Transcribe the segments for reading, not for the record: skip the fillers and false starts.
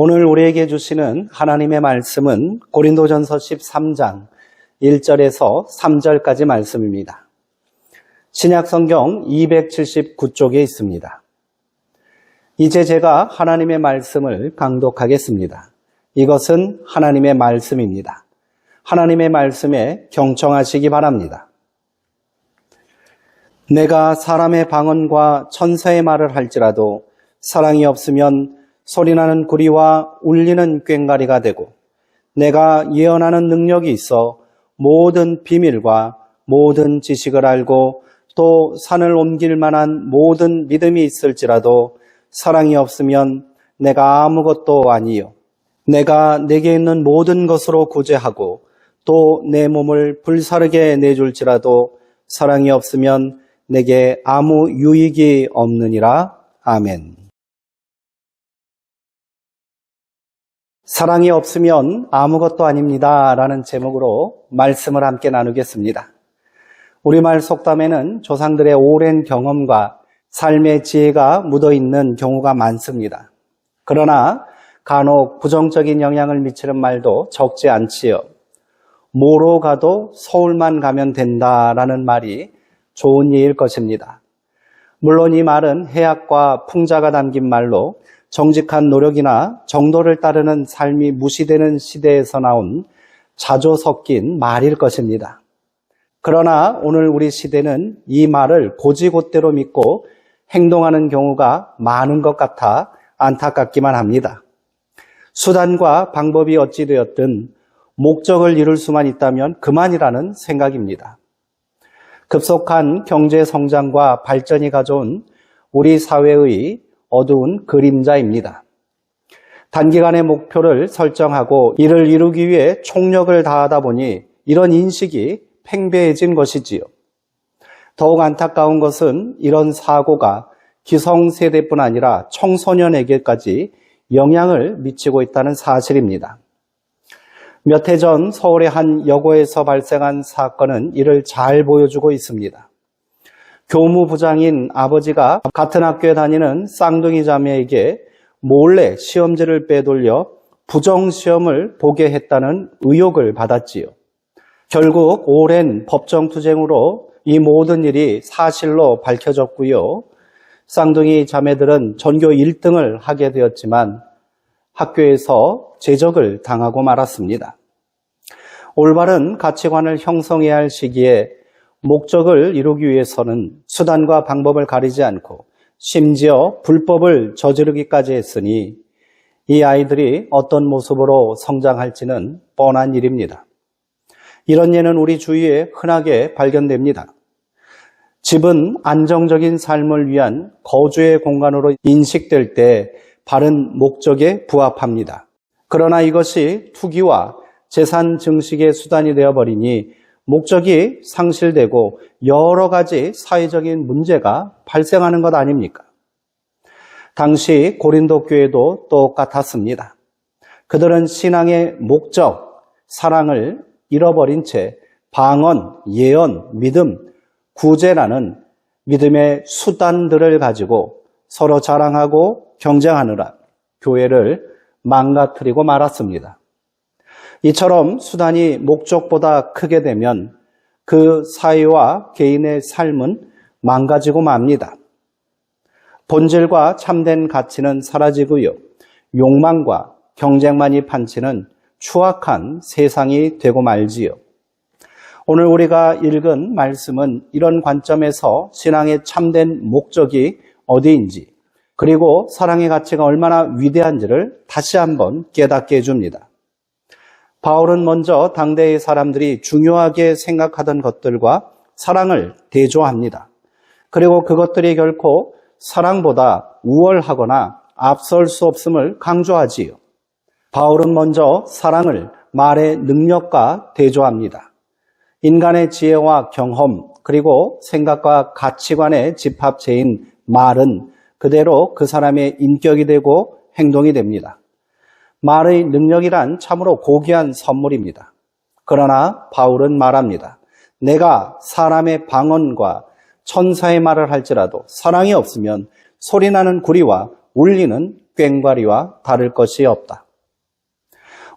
오늘 우리에게 주시는 하나님의 말씀은 고린도전서 13장 1절에서 3절까지 말씀입니다. 신약성경 279쪽에 있습니다. 이제 제가 하나님의 말씀을 강독하겠습니다. 이것은 하나님의 말씀입니다. 하나님의 말씀에 경청하시기 바랍니다. 내가 사람의 방언과 천사의 말을 할지라도 사랑이 없으면 소리나는 구리와 울리는 꽹과리가 되고, 내가 예언하는 능력이 있어 모든 비밀과 모든 지식을 알고 또 산을 옮길 만한 모든 믿음이 있을지라도 사랑이 없으면 내가 아무것도 아니요. 내가 내게 있는 모든 것으로 구제하고 또 내 몸을 불사르게 내줄지라도 사랑이 없으면 내게 아무 유익이 없느니라. 아멘. 사랑이 없으면 아무것도 아닙니다 라는 제목으로 말씀을 함께 나누겠습니다. 우리말 속담에는 조상들의 오랜 경험과 삶의 지혜가 묻어있는 경우가 많습니다. 그러나 간혹 부정적인 영향을 미치는 말도 적지 않지요. 뭐로 가도 서울만 가면 된다라는 말이 좋은 예일 것입니다. 물론 이 말은 해학과 풍자가 담긴 말로 정직한 노력이나 정도를 따르는 삶이 무시되는 시대에서 나온 자조 섞인 말일 것입니다. 그러나 오늘 우리 시대는 이 말을 고지곳대로 믿고 행동하는 경우가 많은 것 같아 안타깝기만 합니다. 수단과 방법이 어찌되었든 목적을 이룰 수만 있다면 그만이라는 생각입니다. 급속한 경제 성장과 발전이 가져온 우리 사회의 어두운 그림자입니다. 단기간의 목표를 설정하고 이를 이루기 위해 총력을 다하다 보니 이런 인식이 팽배해진 것이지요. 더욱 안타까운 것은 이런 사고가 기성세대뿐 아니라 청소년에게까지 영향을 미치고 있다는 사실입니다. 몇 해 전 서울의 한 여고에서 발생한 사건은 이를 잘 보여주고 있습니다. 교무부장인 아버지가 같은 학교에 다니는 쌍둥이 자매에게 몰래 시험지를 빼돌려 부정시험을 보게 했다는 의혹을 받았지요. 결국 오랜 법정투쟁으로 이 모든 일이 사실로 밝혀졌고요. 쌍둥이 자매들은 전교 1등을 하게 되었지만 학교에서 제적을 당하고 말았습니다. 올바른 가치관을 형성해야 할 시기에 목적을 이루기 위해서는 수단과 방법을 가리지 않고 심지어 불법을 저지르기까지 했으니 이 아이들이 어떤 모습으로 성장할지는 뻔한 일입니다. 이런 예는 우리 주위에 흔하게 발견됩니다. 집은 안정적인 삶을 위한 거주의 공간으로 인식될 때 바른 목적에 부합합니다. 그러나 이것이 투기와 재산 증식의 수단이 되어버리니 목적이 상실되고 여러 가지 사회적인 문제가 발생하는 것 아닙니까? 당시 고린도 교회도 똑같았습니다. 그들은 신앙의 목적, 사랑을 잃어버린 채 방언, 예언, 믿음, 구제라는 믿음의 수단들을 가지고 서로 자랑하고 경쟁하느라 교회를 망가뜨리고 말았습니다. 이처럼 수단이 목적보다 크게 되면 그 사회와 개인의 삶은 망가지고 맙니다. 본질과 참된 가치는 사라지고요. 욕망과 경쟁만이 판치는 추악한 세상이 되고 말지요. 오늘 우리가 읽은 말씀은 이런 관점에서 신앙의 참된 목적이 어디인지, 그리고 사랑의 가치가 얼마나 위대한지를 다시 한번 깨닫게 해줍니다. 바울은 먼저 당대의 사람들이 중요하게 생각하던 것들과 사랑을 대조합니다. 그리고 그것들이 결코 사랑보다 우월하거나 앞설 수 없음을 강조하지요. 바울은 먼저 사랑을 말의 능력과 대조합니다. 인간의 지혜와 경험, 그리고 생각과 가치관의 집합체인 말은 그대로 그 사람의 인격이 되고 행동이 됩니다. 말의 능력이란 참으로 고귀한 선물입니다. 그러나 바울은 말합니다. 내가 사람의 방언과 천사의 말을 할지라도 사랑이 없으면 소리나는 구리와 울리는 꽹과리와 다를 것이 없다.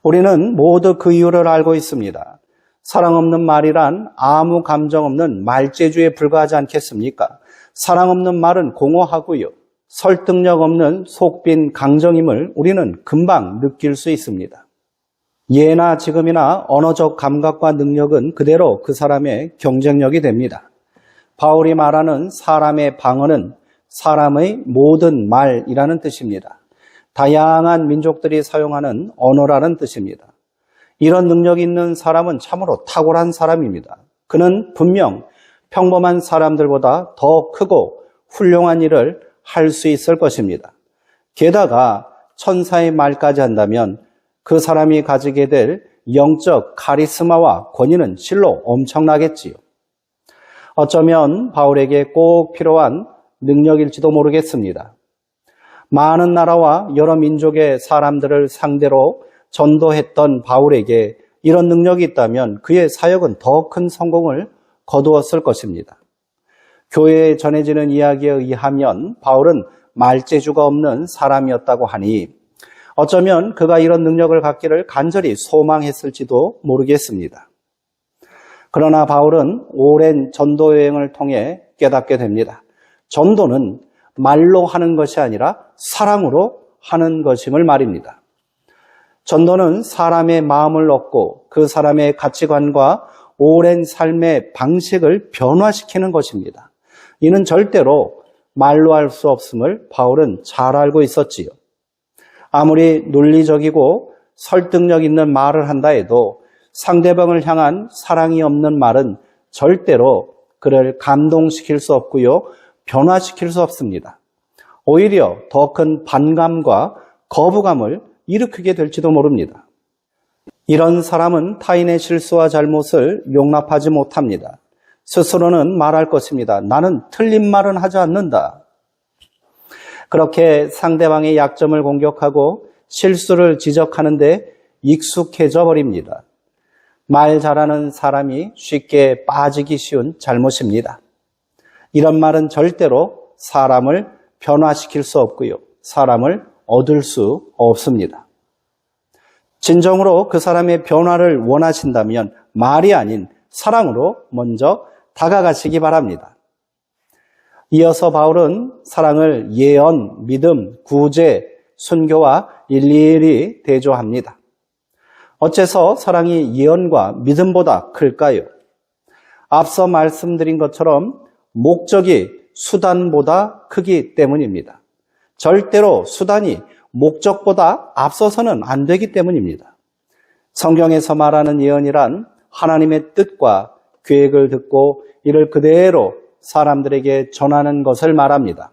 우리는 모두 그 이유를 알고 있습니다. 사랑 없는 말이란 아무 감정 없는 말재주에 불과하지 않겠습니까? 사랑 없는 말은 공허하고요. 설득력 없는 속빈 강정임을 우리는 금방 느낄 수 있습니다. 예나 지금이나 언어적 감각과 능력은 그대로 그 사람의 경쟁력이 됩니다. 바울이 말하는 사람의 방언은 사람의 모든 말이라는 뜻입니다. 다양한 민족들이 사용하는 언어라는 뜻입니다. 이런 능력이 있는 사람은 참으로 탁월한 사람입니다. 그는 분명 평범한 사람들보다 더 크고 훌륭한 일을 할 수 있을 것입니다. 게다가 천사의 말까지 한다면 그 사람이 가지게 될 영적 카리스마와 권위는 실로 엄청나겠지요. 어쩌면 바울에게 꼭 필요한 능력일지도 모르겠습니다. 많은 나라와 여러 민족의 사람들을 상대로 전도했던 바울에게 이런 능력이 있다면 그의 사역은 더 큰 성공을 거두었을 것입니다. 교회에 전해지는 이야기에 의하면 바울은 말재주가 없는 사람이었다고 하니 어쩌면 그가 이런 능력을 갖기를 간절히 소망했을지도 모르겠습니다. 그러나 바울은 오랜 전도 여행을 통해 깨닫게 됩니다. 전도는 말로 하는 것이 아니라 사랑으로 하는 것임을 말입니다. 전도는 사람의 마음을 얻고 그 사람의 가치관과 오랜 삶의 방식을 변화시키는 것입니다. 이는 절대로 말로 할 수 없음을 바울은 잘 알고 있었지요. 아무리 논리적이고 설득력 있는 말을 한다 해도 상대방을 향한 사랑이 없는 말은 절대로 그를 감동시킬 수 없고요. 변화시킬 수 없습니다. 오히려 더 큰 반감과 거부감을 일으키게 될지도 모릅니다. 이런 사람은 타인의 실수와 잘못을 용납하지 못합니다. 스스로는 말할 것입니다. 나는 틀린 말은 하지 않는다. 그렇게 상대방의 약점을 공격하고 실수를 지적하는데 익숙해져 버립니다. 말 잘하는 사람이 쉽게 빠지기 쉬운 잘못입니다. 이런 말은 절대로 사람을 변화시킬 수 없고요. 사람을 얻을 수 없습니다. 진정으로 그 사람의 변화를 원하신다면 말이 아닌 사랑으로 먼저 다가가시기 바랍니다. 이어서 바울은 사랑을 예언, 믿음, 구제, 순교와 일일이 대조합니다. 어째서 사랑이 예언과 믿음보다 클까요? 앞서 말씀드린 것처럼 목적이 수단보다 크기 때문입니다. 절대로 수단이 목적보다 앞서서는 안 되기 때문입니다. 성경에서 말하는 예언이란 하나님의 뜻과 계획을 듣고 이를 그대로 사람들에게 전하는 것을 말합니다.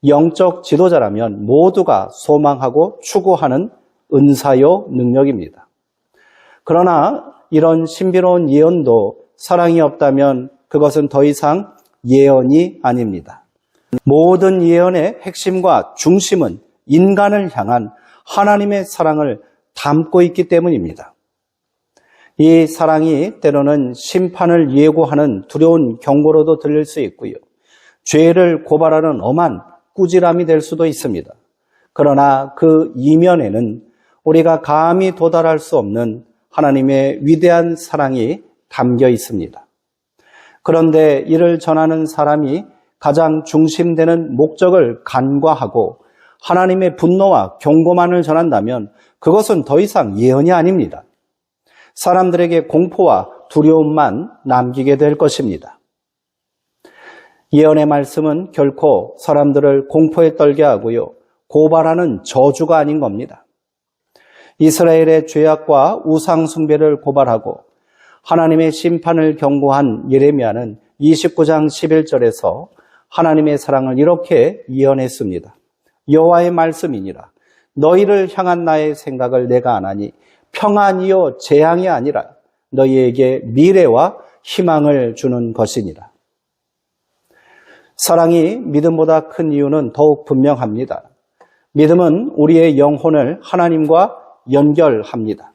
영적 지도자라면 모두가 소망하고 추구하는 은사요 능력입니다. 그러나 이런 신비로운 예언도 사랑이 없다면 그것은 더 이상 예언이 아닙니다. 모든 예언의 핵심과 중심은 인간을 향한 하나님의 사랑을 담고 있기 때문입니다. 이 사랑이 때로는 심판을 예고하는 두려운 경고로도 들릴 수 있고요. 죄를 고발하는 엄한 꾸지람이 될 수도 있습니다. 그러나 그 이면에는 우리가 감히 도달할 수 없는 하나님의 위대한 사랑이 담겨 있습니다. 그런데 이를 전하는 사람이 가장 중심되는 목적을 간과하고 하나님의 분노와 경고만을 전한다면 그것은 더 이상 예언이 아닙니다. 사람들에게 공포와 두려움만 남기게 될 것입니다. 예언의 말씀은 결코 사람들을 공포에 떨게 하고요. 고발하는 저주가 아닌 겁니다. 이스라엘의 죄악과 우상 숭배를 고발하고 하나님의 심판을 경고한 예레미야는 29장 11절에서 하나님의 사랑을 이렇게 예언했습니다. 여호와의 말씀이니라. 너희를 향한 나의 생각을 내가 아나니 평안이요 재앙이 아니라 너희에게 미래와 희망을 주는 것이니라. 사랑이 믿음보다 큰 이유는 더욱 분명합니다. 믿음은 우리의 영혼을 하나님과 연결합니다.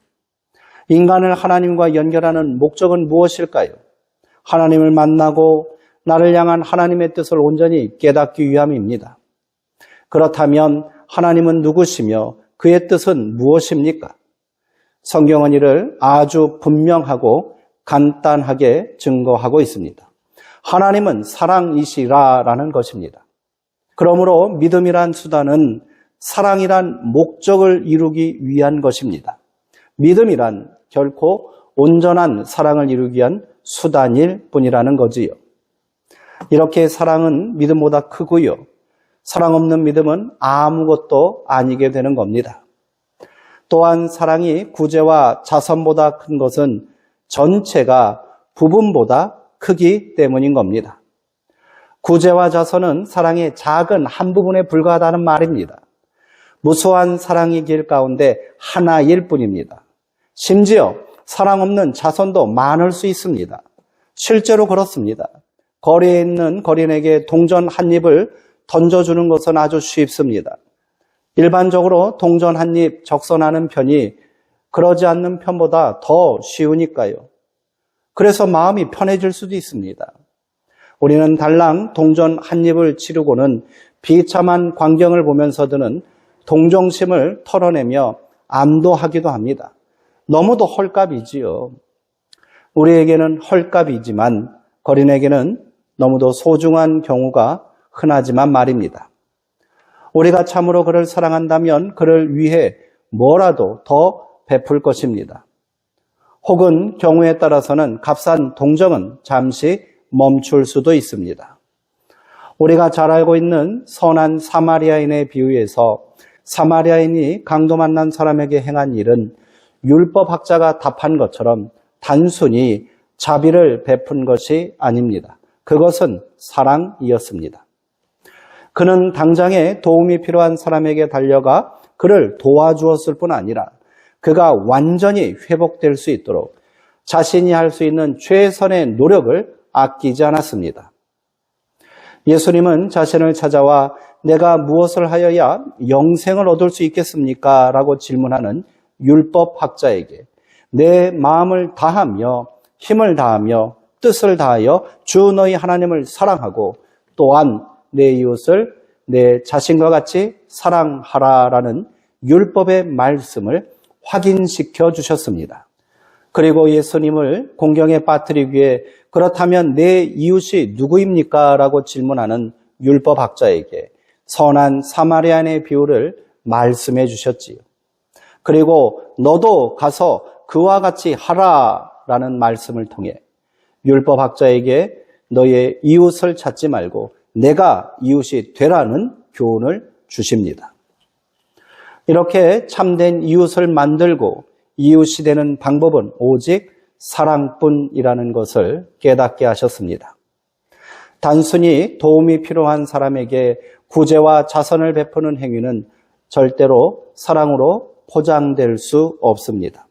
인간을 하나님과 연결하는 목적은 무엇일까요? 하나님을 만나고 나를 향한 하나님의 뜻을 온전히 깨닫기 위함입니다. 그렇다면 하나님은 누구시며 그의 뜻은 무엇입니까? 성경은 이를 아주 분명하고 간단하게 증거하고 있습니다. 하나님은 사랑이시라라는 것입니다. 그러므로 믿음이란 수단은 사랑이란 목적을 이루기 위한 것입니다. 믿음이란 결코 온전한 사랑을 이루기 위한 수단일 뿐이라는 거지요. 이렇게 사랑은 믿음보다 크고요. 사랑 없는 믿음은 아무것도 아니게 되는 겁니다. 또한 사랑이 구제와 자선보다 큰 것은 전체가 부분보다 크기 때문인 겁니다. 구제와 자선은 사랑의 작은 한 부분에 불과하다는 말입니다. 무수한 사랑의 길 가운데 하나일 뿐입니다. 심지어 사랑 없는 자선도 많을 수 있습니다. 실제로 그렇습니다. 거리에 있는 거린에게 동전 한 입을 던져주는 것은 아주 쉽습니다. 일반적으로 동전 한 입 적선하는 편이 그러지 않는 편보다 더 쉬우니까요. 그래서 마음이 편해질 수도 있습니다. 우리는 달랑 동전 한 입을 치르고는 비참한 광경을 보면서 드는 동정심을 털어내며 안도하기도 합니다. 너무도 헐값이지요. 우리에게는 헐값이지만 거린에게는 너무도 소중한 경우가 흔하지만 말입니다. 우리가 참으로 그를 사랑한다면 그를 위해 뭐라도 더 베풀 것입니다. 혹은 경우에 따라서는 값싼 동정은 잠시 멈출 수도 있습니다. 우리가 잘 알고 있는 선한 사마리아인의 비유에서 사마리아인이 강도 만난 사람에게 행한 일은 율법학자가 답한 것처럼 단순히 자비를 베푼 것이 아닙니다. 그것은 사랑이었습니다. 그는 당장에 도움이 필요한 사람에게 달려가 그를 도와주었을 뿐 아니라 그가 완전히 회복될 수 있도록 자신이 할 수 있는 최선의 노력을 아끼지 않았습니다. 예수님은 자신을 찾아와 내가 무엇을 하여야 영생을 얻을 수 있겠습니까? 라고 질문하는 율법학자에게 내 마음을 다하며 힘을 다하며 뜻을 다하여 주 너희 하나님을 사랑하고 또한 내 이웃을 내 자신과 같이 사랑하라라는 율법의 말씀을 확인시켜 주셨습니다. 그리고 예수님을 공경에 빠뜨리기 위해 그렇다면 내 이웃이 누구입니까? 라고 질문하는 율법학자에게 선한 사마리아인의 비유를 말씀해 주셨지요. 그리고 너도 가서 그와 같이 하라라는 말씀을 통해 율법학자에게 너의 이웃을 찾지 말고 내가 이웃이 되라는 교훈을 주십니다. 이렇게 참된 이웃을 만들고 이웃이 되는 방법은 오직 사랑뿐이라는 것을 깨닫게 하셨습니다. 단순히 도움이 필요한 사람에게 구제와 자선을 베푸는 행위는 절대로 사랑으로 포장될 수 없습니다.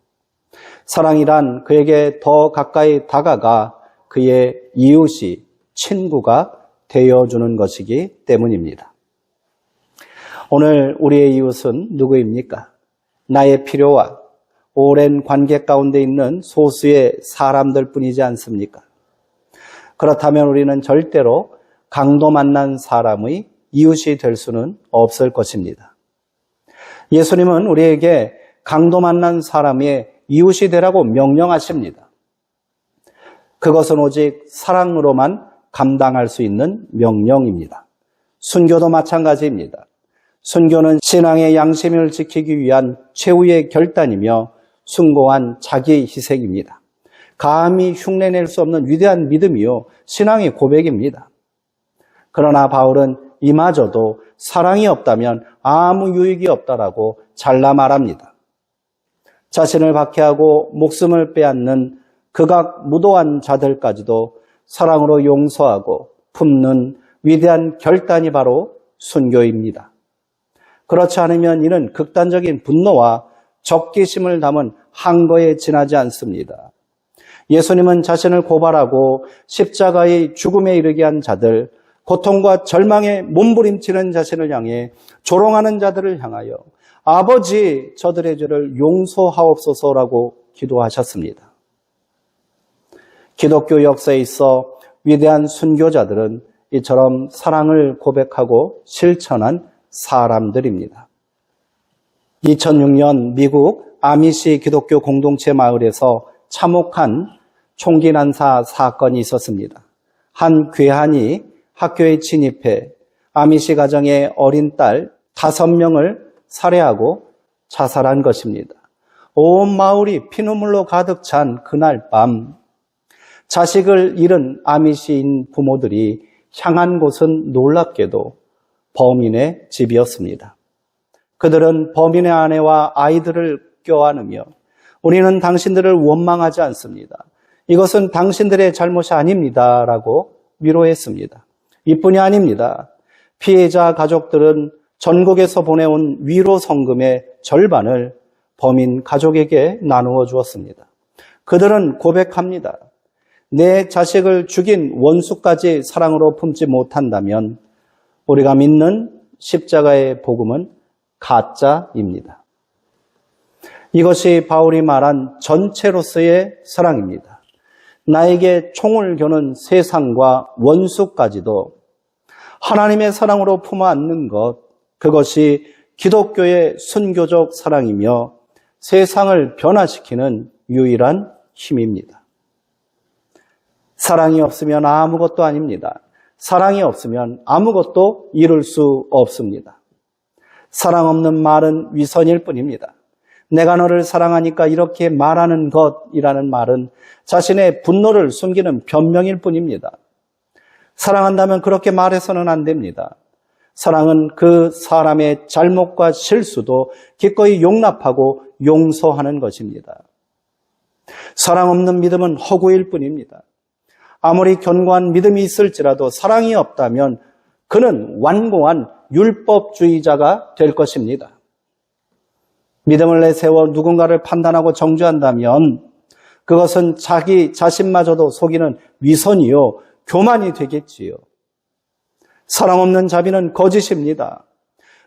사랑이란 그에게 더 가까이 다가가 그의 이웃이 친구가 되어주는 것이기 때문입니다. 오늘 우리의 이웃은 누구입니까? 나의 필요와 오랜 관계 가운데 있는 소수의 사람들 뿐이지 않습니까? 그렇다면 우리는 절대로 강도 만난 사람의 이웃이 될 수는 없을 것입니다. 예수님은 우리에게 강도 만난 사람의 이웃이 되라고 명령하십니다. 그것은 오직 사랑으로만 감당할 수 있는 명령입니다. 순교도 마찬가지입니다. 순교는 신앙의 양심을 지키기 위한 최후의 결단이며 숭고한 자기 희생입니다. 감히 흉내낼 수 없는 위대한 믿음이요 신앙의 고백입니다. 그러나 바울은 이마저도 사랑이 없다면 아무 유익이 없다라고 잘라 말합니다. 자신을 박해하고 목숨을 빼앗는 극악 무도한 자들까지도 사랑으로 용서하고 품는 위대한 결단이 바로 순교입니다. 그렇지 않으면 이는 극단적인 분노와 적개심을 담은 항거에 지나지 않습니다. 예수님은 자신을 고발하고 십자가의 죽음에 이르게 한 자들, 고통과 절망에 몸부림치는 자신을 향해 조롱하는 자들을 향하여 아버지 저들의 죄를 용서하옵소서라고 기도하셨습니다. 기독교 역사에 있어 위대한 순교자들은 이처럼 사랑을 고백하고 실천한 사람들입니다. 2006년 미국 아미시 기독교 공동체 마을에서 참혹한 총기 난사 사건이 있었습니다. 한 괴한이 학교에 침입해 아미시 가정의 어린 딸 5명을 살해하고 자살한 것입니다. 온 마을이 피눈물로 가득 찬 그날 밤, 자식을 잃은 아미시인 부모들이 향한 곳은 놀랍게도 범인의 집이었습니다. 그들은 범인의 아내와 아이들을 껴안으며 우리는 당신들을 원망하지 않습니다. 이것은 당신들의 잘못이 아닙니다. 라고 위로했습니다. 이뿐이 아닙니다. 피해자 가족들은 전국에서 보내온 위로 성금의 절반을 범인 가족에게 나누어 주었습니다. 그들은 고백합니다. 내 자식을 죽인 원수까지 사랑으로 품지 못한다면 우리가 믿는 십자가의 복음은 가짜입니다. 이것이 바울이 말한 전체로서의 사랑입니다. 나에게 총을 겨눈 세상과 원수까지도 하나님의 사랑으로 품어 안는 것, 그것이 기독교의 순교적 사랑이며 세상을 변화시키는 유일한 힘입니다. 사랑이 없으면 아무것도 아닙니다. 사랑이 없으면 아무것도 이룰 수 없습니다. 사랑 없는 말은 위선일 뿐입니다. 내가 너를 사랑하니까 이렇게 말하는 것이라는 말은 자신의 분노를 숨기는 변명일 뿐입니다. 사랑한다면 그렇게 말해서는 안 됩니다. 사랑은 그 사람의 잘못과 실수도 기꺼이 용납하고 용서하는 것입니다. 사랑 없는 믿음은 허구일 뿐입니다. 아무리 견고한 믿음이 있을지라도 사랑이 없다면 그는 완고한 율법주의자가 될 것입니다. 믿음을 내세워 누군가를 판단하고 정죄한다면 그것은 자기 자신마저도 속이는 위선이요, 교만이 되겠지요. 사랑 없는 자비는 거짓입니다.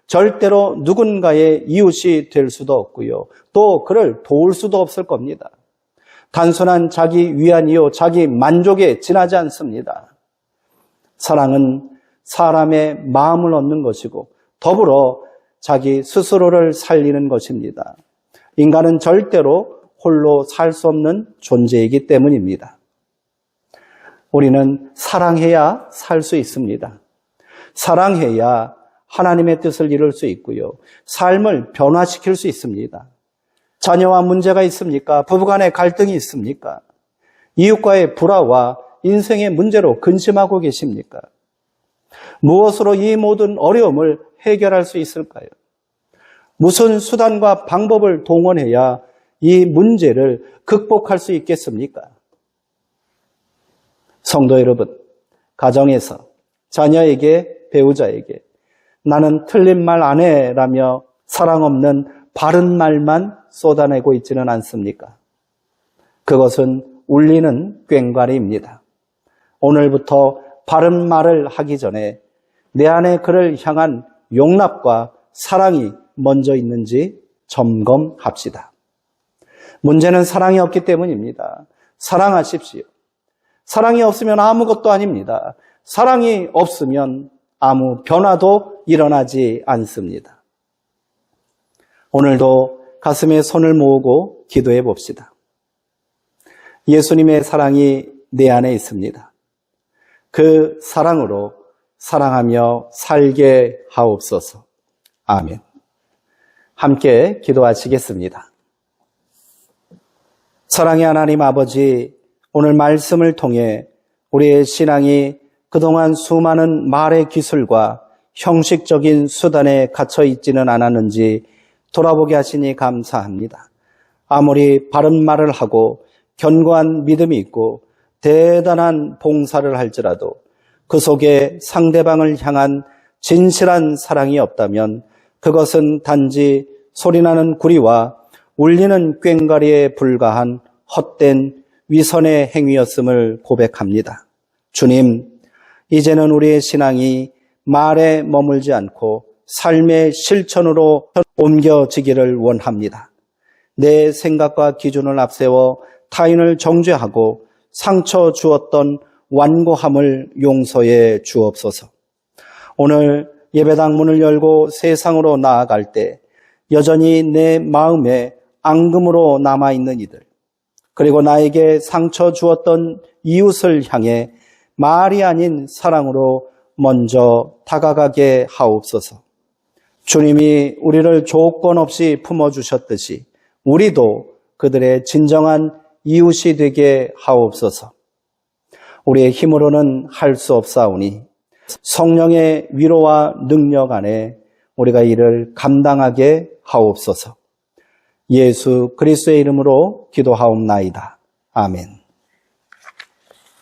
절대로 누군가의 이웃이 될 수도 없고요. 또 그를 도울 수도 없을 겁니다. 단순한 자기 위안이요, 자기 만족에 지나지 않습니다. 사랑은 사람의 마음을 얻는 것이고 더불어 자기 스스로를 살리는 것입니다. 인간은 절대로 홀로 살 수 없는 존재이기 때문입니다. 우리는 사랑해야 살 수 있습니다. 사랑해야 하나님의 뜻을 이룰 수 있고요. 삶을 변화시킬 수 있습니다. 자녀와 문제가 있습니까? 부부간의 갈등이 있습니까? 이웃과의 불화와 인생의 문제로 근심하고 계십니까? 무엇으로 이 모든 어려움을 해결할 수 있을까요? 무슨 수단과 방법을 동원해야 이 문제를 극복할 수 있겠습니까? 성도 여러분, 가정에서 자녀에게, 배우자에게 나는 틀린 말 안 해라며 사랑 없는 바른 말만 쏟아내고 있지는 않습니까? 그것은 울리는 꽹과리입니다. 오늘부터 바른 말을 하기 전에 내 안에 그를 향한 용납과 사랑이 먼저 있는지 점검합시다. 문제는 사랑이 없기 때문입니다. 사랑하십시오. 사랑이 없으면 아무것도 아닙니다. 사랑이 없으면 아무 변화도 일어나지 않습니다. 오늘도 가슴에 손을 모으고 기도해 봅시다. 예수님의 사랑이 내 안에 있습니다. 그 사랑으로 사랑하며 살게 하옵소서. 아멘. 함께 기도하시겠습니다. 사랑의 하나님 아버지, 오늘 말씀을 통해 우리의 신앙이 그동안 수많은 말의 기술과 형식적인 수단에 갇혀 있지는 않았는지 돌아보게 하시니 감사합니다. 아무리 바른 말을 하고 견고한 믿음이 있고 대단한 봉사를 할지라도 그 속에 상대방을 향한 진실한 사랑이 없다면 그것은 단지 소리나는 구리와 울리는 꽹과리에 불과한 헛된 위선의 행위였음을 고백합니다. 주님, 이제는 우리의 신앙이 말에 머물지 않고 삶의 실천으로 옮겨지기를 원합니다. 내 생각과 기준을 앞세워 타인을 정죄하고 상처 주었던 완고함을 용서해 주옵소서. 오늘 예배당 문을 열고 세상으로 나아갈 때 여전히 내 마음에 앙금으로 남아있는 이들, 그리고 나에게 상처 주었던 이웃을 향해 말이 아닌 사랑으로 먼저 다가가게 하옵소서. 주님이 우리를 조건 없이 품어주셨듯이 우리도 그들의 진정한 이웃이 되게 하옵소서. 우리의 힘으로는 할 수 없사오니 성령의 위로와 능력 안에 우리가 이를 감당하게 하옵소서. 예수 그리스도의 이름으로 기도하옵나이다. 아멘.